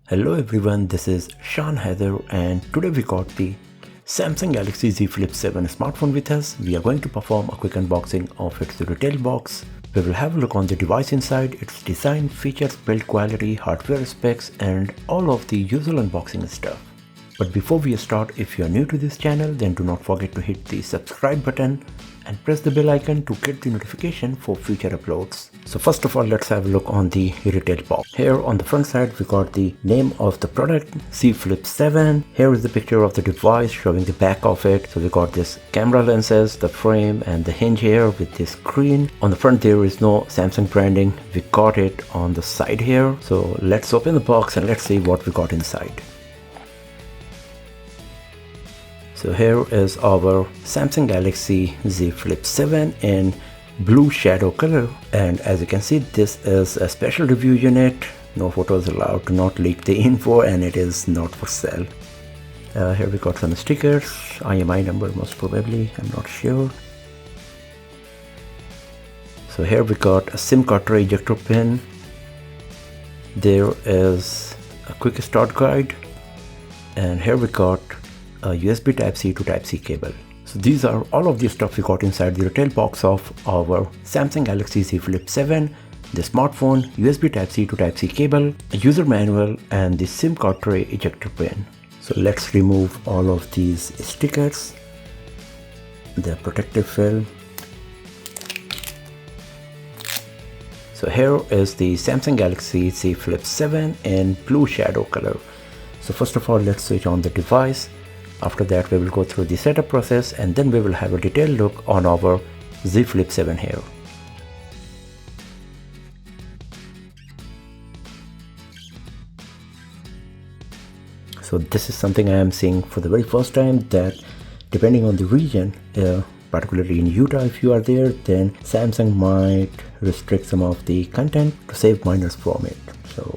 Hello everyone, this is Sean Heather and today we got the Samsung Galaxy Z Flip 7 smartphone with us. We are going to perform a quick unboxing of its retail box. We will have a look on the device inside, its design, features, build quality, hardware specs and all of the usual unboxing stuff. But before we start, if you are new to this channel, then do not forget to hit the subscribe button and press the bell icon to get the notification for future uploads. So first of all, let's have a look on the retail box. Here on the front side, we got the name of the product, Z Flip 7. Here is the picture of the device showing the back of it. So we got this camera lenses, the frame and the hinge here with this screen. On the front there is no Samsung branding. We got it on the side here. So let's open the box and let's see what we got inside. So here is our Samsung Galaxy Z Flip 7 in blue shadow color, and as you can see, this is a special review unit. No photos allowed, to not leak the info, and it is not for sale. Here we got some stickers, IMEI number most probably, I'm not sure. So here we got a SIM card tray ejector pin. There is a quick start guide, and here we got a USB Type-C to Type-C cable. So these are all of the stuff we got inside the retail box of our Samsung Galaxy Z Flip 7, the smartphone, USB Type-C to Type-C cable, a user manual and the SIM card tray ejector pin. So let's remove all of these stickers, the protective film. So here is the Samsung Galaxy Z Flip 7 in blue shadow color. So first of all, let's switch on the device. After that, we will go through the setup process and then we will have a detailed look on our Z Flip 7 here. So this is something I am seeing for the very first time, that depending on the region, particularly in Utah if you are there, then Samsung might restrict some of the content to save minors from it. So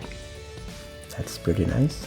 that's pretty nice.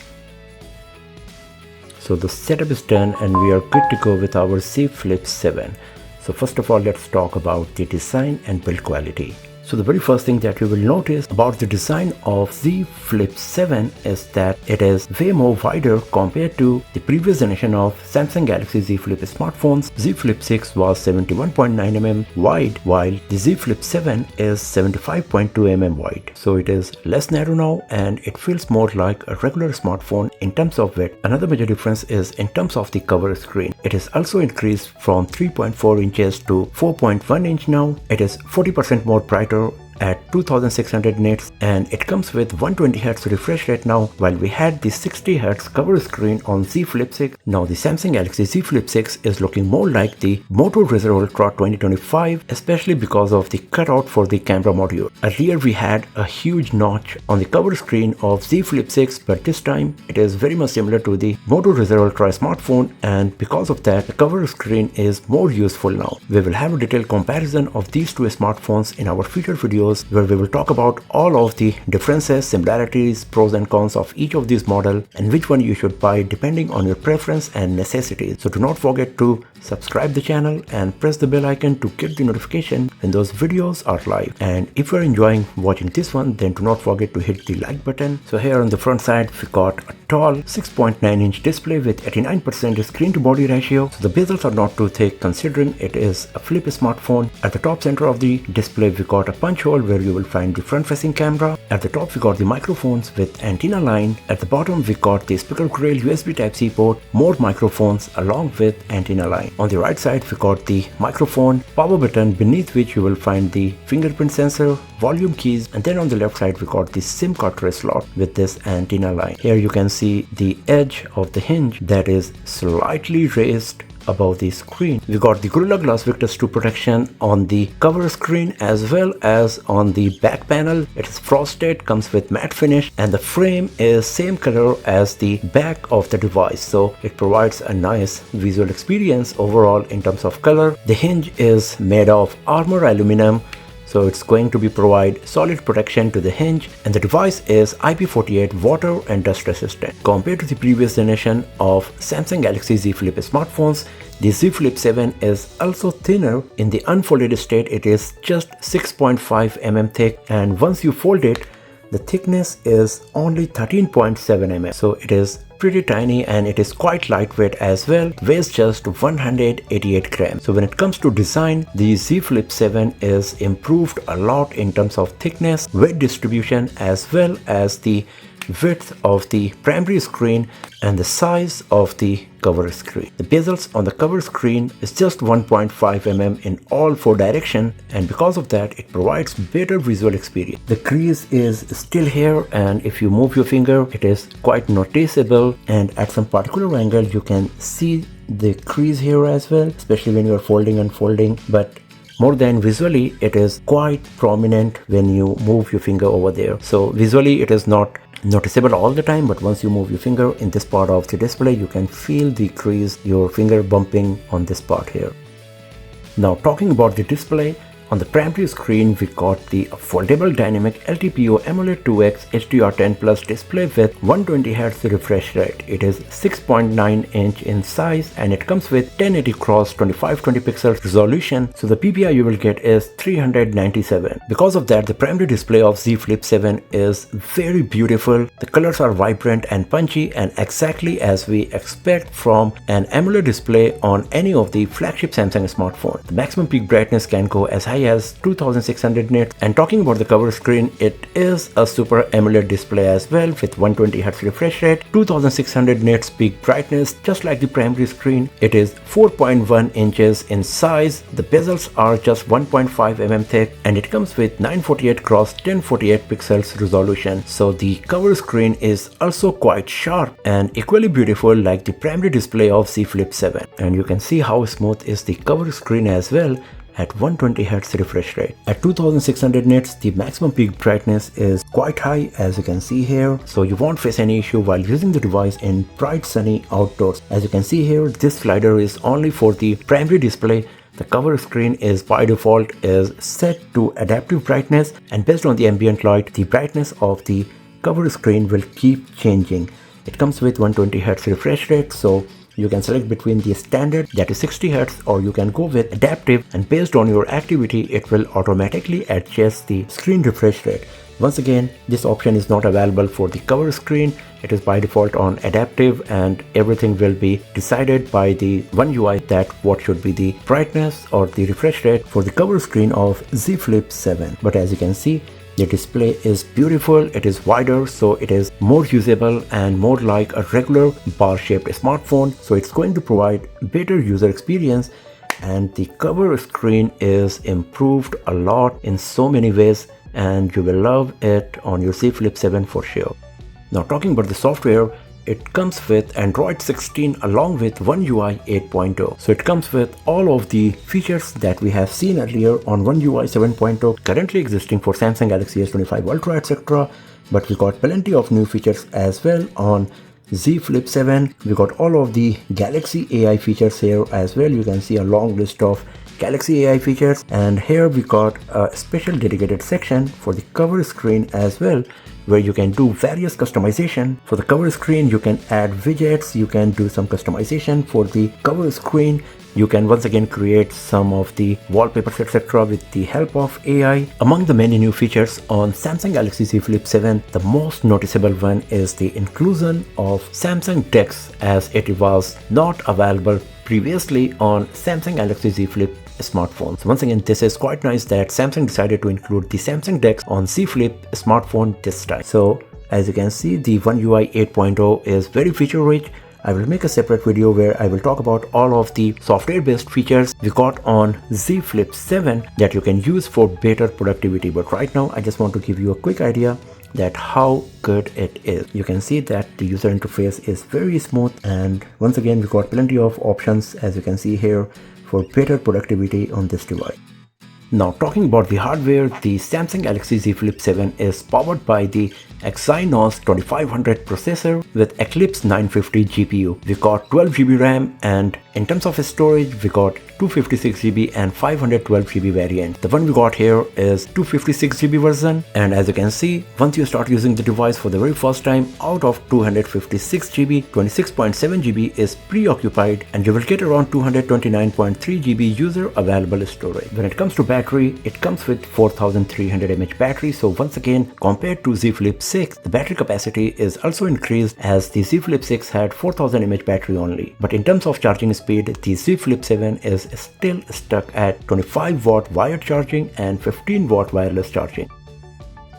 So the setup is done and we are good to go with our Z Flip 7. So first of all, let's talk about the design and build quality. So the very first thing that you will notice about the design of Z Flip 7 is that it is way more wider compared to the previous generation of Samsung Galaxy Z Flip smartphones. Z Flip 6 was 71.9 mm wide, while the Z Flip 7 is 75.2 mm wide. So it is less narrow now and it feels more like a regular smartphone in terms of width. Another major difference is in terms of the cover screen. It is also increased from 3.4 inches to 4.1 inch now. It is 40% more brighter at 2600 nits and it comes with 120Hz refresh rate now, while we had the 60Hz cover screen on Z Flip 6. Now the Samsung Galaxy Z Flip 6 is looking more like the Moto Razr Ultra 2025, especially because of the cutout for the camera module. Earlier we had a huge notch on the cover screen of Z Flip 6, but this time it is very much similar to the Moto Razr Ultra smartphone, and because of that the cover screen is more useful now. We will have a detailed comparison of these two smartphones in our future videos, where we will talk about all of the differences, similarities, pros and cons of each of these models and which one you should buy depending on your preference and necessities. So do not forget to subscribe the channel and press the bell icon to get the notification when those videos are live. And if you are enjoying watching this one, then do not forget to hit the like button. So here on the front side, we got a tall 6.9 inch display with 89% screen to body ratio. So the bezels are not too thick considering it is a flip smartphone. At the top center of the display, we got a punch hole where you will find the front facing camera. At the top we got the microphones with antenna line. At the bottom we got the speaker grill, USB Type-C port, more microphones along with antenna line. On the right side we got the microphone, power button, beneath which you will find the fingerprint sensor, volume keys, and then on the left side we got the SIM card tray slot with this antenna line. Here you can see the edge of the hinge that is slightly raised above the screen. We got the Gorilla Glass Victus 2 protection on the cover screen as well as on the back panel. It is frosted, comes with matte finish, and the frame is same color as the back of the device, so it provides a nice visual experience overall in terms of color. The hinge is made of armor aluminum, so it's going to be provide solid protection to the hinge, and the device is IP48 water and dust resistant. Compared to the previous generation of Samsung Galaxy Z Flip smartphones, the Z Flip 7 is also thinner. In the unfolded state, it is just 6.5 mm thick, and once you fold it, The thickness is only 13.7 mm, so it is pretty tiny and it is quite lightweight as well, weighs just 188 grams. So when it comes to design, the Z Flip 7 is improved a lot in terms of thickness, weight distribution, as well as the width of the primary screen and the size of the cover screen. The bezels on the cover screen is just 1.5 mm in all 4 directions, and because of that it provides better visual experience. The crease is still here, and if you move your finger it is quite noticeable, and at some particular angle you can see the crease here as well, especially when you are folding and folding. But more than visually, it is quite prominent when you move your finger over there. So visually it is not noticeable all the time, but once you move your finger in this part of the display, you can feel the crease, your finger bumping on this part here. Now talking about the display, on the primary screen we got the foldable dynamic LTPO AMOLED 2X HDR10 Plus display with 120Hz refresh rate. It is 6.9 inch in size and it comes with 1080 x 2520 pixels resolution, so the PPI you will get is 397. Because of that, the primary display of Z Flip 7 is very beautiful. The colors are vibrant and punchy and exactly as we expect from an AMOLED display on any of the flagship Samsung smartphone. The maximum peak brightness can go as high as 2600 nits, and talking about the cover screen, it is a Super AMOLED display as well with 120Hz refresh rate, 2600 nits peak brightness. Just like the primary screen, it is 4.1 inches in size. The bezels are just 1.5 mm thick and it comes with 948 x 1048 pixels resolution. So the cover screen is also quite sharp and equally beautiful like the primary display of Z Flip 7, and you can see how smooth is the cover screen as well at 120Hz refresh rate. At 2600 nits, the maximum peak brightness is quite high as you can see here, so you won't face any issue while using the device in bright sunny outdoors. As you can see here, this slider is only for the primary display. The cover screen is by default is set to adaptive brightness, and based on the ambient light, the brightness of the cover screen will keep changing. It comes with 120Hz refresh rate, so you can select between the standard, that is 60 Hz, or you can go with adaptive, and based on your activity it will automatically adjust the screen refresh rate. Once again, this option is not available for the cover screen. It is by default on adaptive and everything will be decided by the One UI that what should be the brightness or the refresh rate for the cover screen of Z Flip 7. But as you can see, the display is beautiful, it is wider, so it is more usable and more like a regular bar-shaped smartphone, so it's going to provide better user experience. And the cover screen is improved a lot in so many ways and you will love it on your Z Flip 7 for sure. Now talking about the software, it comes with Android 16 along with One UI 8.0. So it comes with all of the features that we have seen earlier on One UI 7.0, currently existing for Samsung Galaxy S25 Ultra, etc. But we got plenty of new features as well on Z Flip 7. We got all of the Galaxy AI features here as well. You can see a long list of Galaxy AI features, and here we got a special dedicated section for the cover screen as well, where you can do various customization. For the cover screen, you can add widgets, you can do some customization for the cover screen. You can once again create some of the wallpapers, etc. with the help of AI. Among the many new features on Samsung Galaxy Z Flip 7, the most noticeable one is the inclusion of Samsung DeX, as it was not available previously on Samsung Galaxy Z Flip smartphones. Once again, this is quite nice that Samsung decided to include the Samsung DeX on Z Flip smartphone this time. So as you can see, the One UI 8.0 is very feature rich. I will make a separate video where I will talk about all of the software based features we got on Z Flip 7 that you can use for better productivity. But right now I just want to give you a quick idea that how good it is. You can see that the user interface is very smooth, and once again we got plenty of options as you can see here for better productivity on this device. Now talking about the hardware, the Samsung Galaxy Z Flip 7 is powered by the Exynos 2500 processor with Eclipse 950 GPU. We got 12GB RAM, and in terms of storage we got 256GB and 512GB variant. The one we got here is 256GB version, and as you can see, once you start using the device for the very first time, out of 256GB, 26.7GB is preoccupied and you will get around 229.3GB user available storage. When it comes to battery, battery. It comes with 4300 mAh battery. So once again, compared to Z Flip 6, the battery capacity is also increased, as the Z Flip 6 had 4000 mAh battery only. But in terms of charging speed, the Z Flip 7 is still stuck at 25 watt wired charging and 15 watt wireless charging.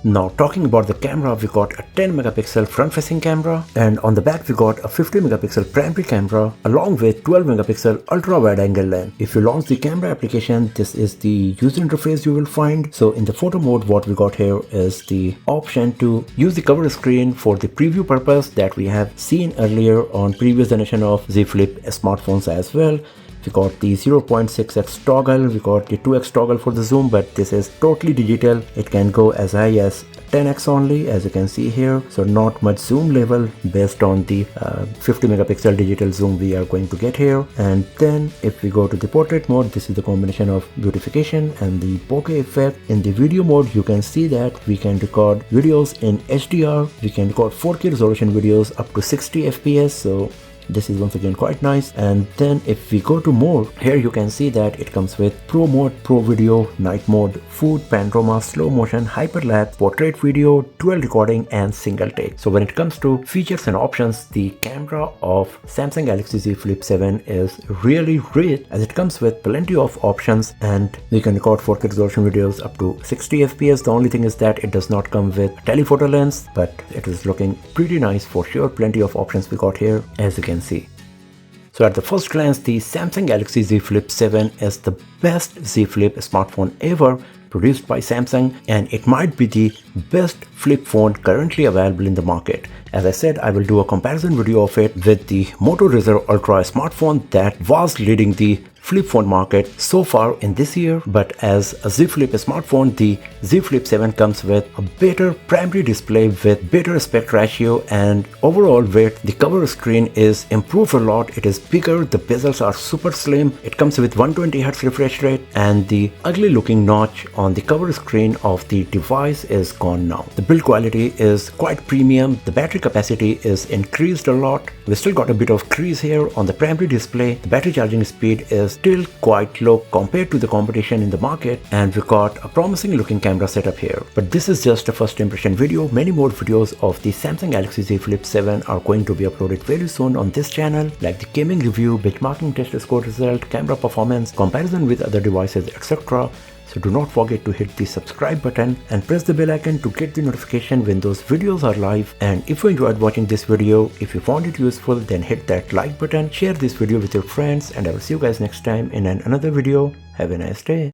Now talking about the camera, we got a 10 megapixel front facing camera, and on the back we got a 50 megapixel primary camera along with 12 megapixel ultra wide angle lens. If you launch the camera application, this is the user interface you will find. So in the photo mode, what we got here is the option to use the cover screen for the preview purpose that we have seen earlier on previous generation of Z Flip smartphones as well. We got the 0.6x toggle, we got the 2x toggle for the zoom, but this is totally digital. It can go as high as 10x only, as you can see here. So not much zoom level based on the 50 megapixel digital zoom we are going to get here. And then if we go to the portrait mode, this is the combination of beautification and the bokeh effect. In the video mode, you can see that we can record videos in HDR. We can record 4K resolution videos up to 60 FPS. So this is once again quite nice. And then if we go to more, here you can see that it comes with pro mode, pro video, night mode, food, panorama, slow motion, hyperlapse, portrait video, dual recording and single take. So when it comes to features and options, the camera of Samsung Galaxy Z Flip 7 is really great, as it comes with plenty of options and we can record 4K resolution videos up to 60 FPS. The only thing is that it does not come with telephoto lens, but it is looking pretty nice for sure. Plenty of options we got here, as you can see. So at the first glance, the Samsung Galaxy Z Flip 7 is the best Z Flip smartphone ever produced by Samsung, and it might be the best flip phone currently available in the market. As I said, I will do a comparison video of it with the Moto Razr Ultra smartphone that was leading the flip phone market so far in this year. But as a Z Flip smartphone, the Z Flip 7 comes with a better primary display with better aspect ratio, and overall weight, the cover screen is improved a lot. It is bigger, the bezels are super slim, it comes with 120Hz refresh rate, and the ugly looking notch on the cover screen of the device is gone now. The build quality is quite premium, the battery capacity is increased a lot. We still got a bit of crease here on the primary display. The battery charging speed is still quite low compared to the competition in the market, and we got a promising looking camera setup here. But this is just a first impression video. Many more videos of the Samsung Galaxy Z Flip 7 are going to be uploaded very soon on this channel, like the gaming review, benchmarking test score result, camera performance, comparison with other devices, etc. So do not forget to hit the subscribe button and press the bell icon to get the notification when those videos are live. And if you enjoyed watching this video, if you found it useful, then hit that like button, share this video with your friends, and I will see you guys next time in another video. Have a nice day.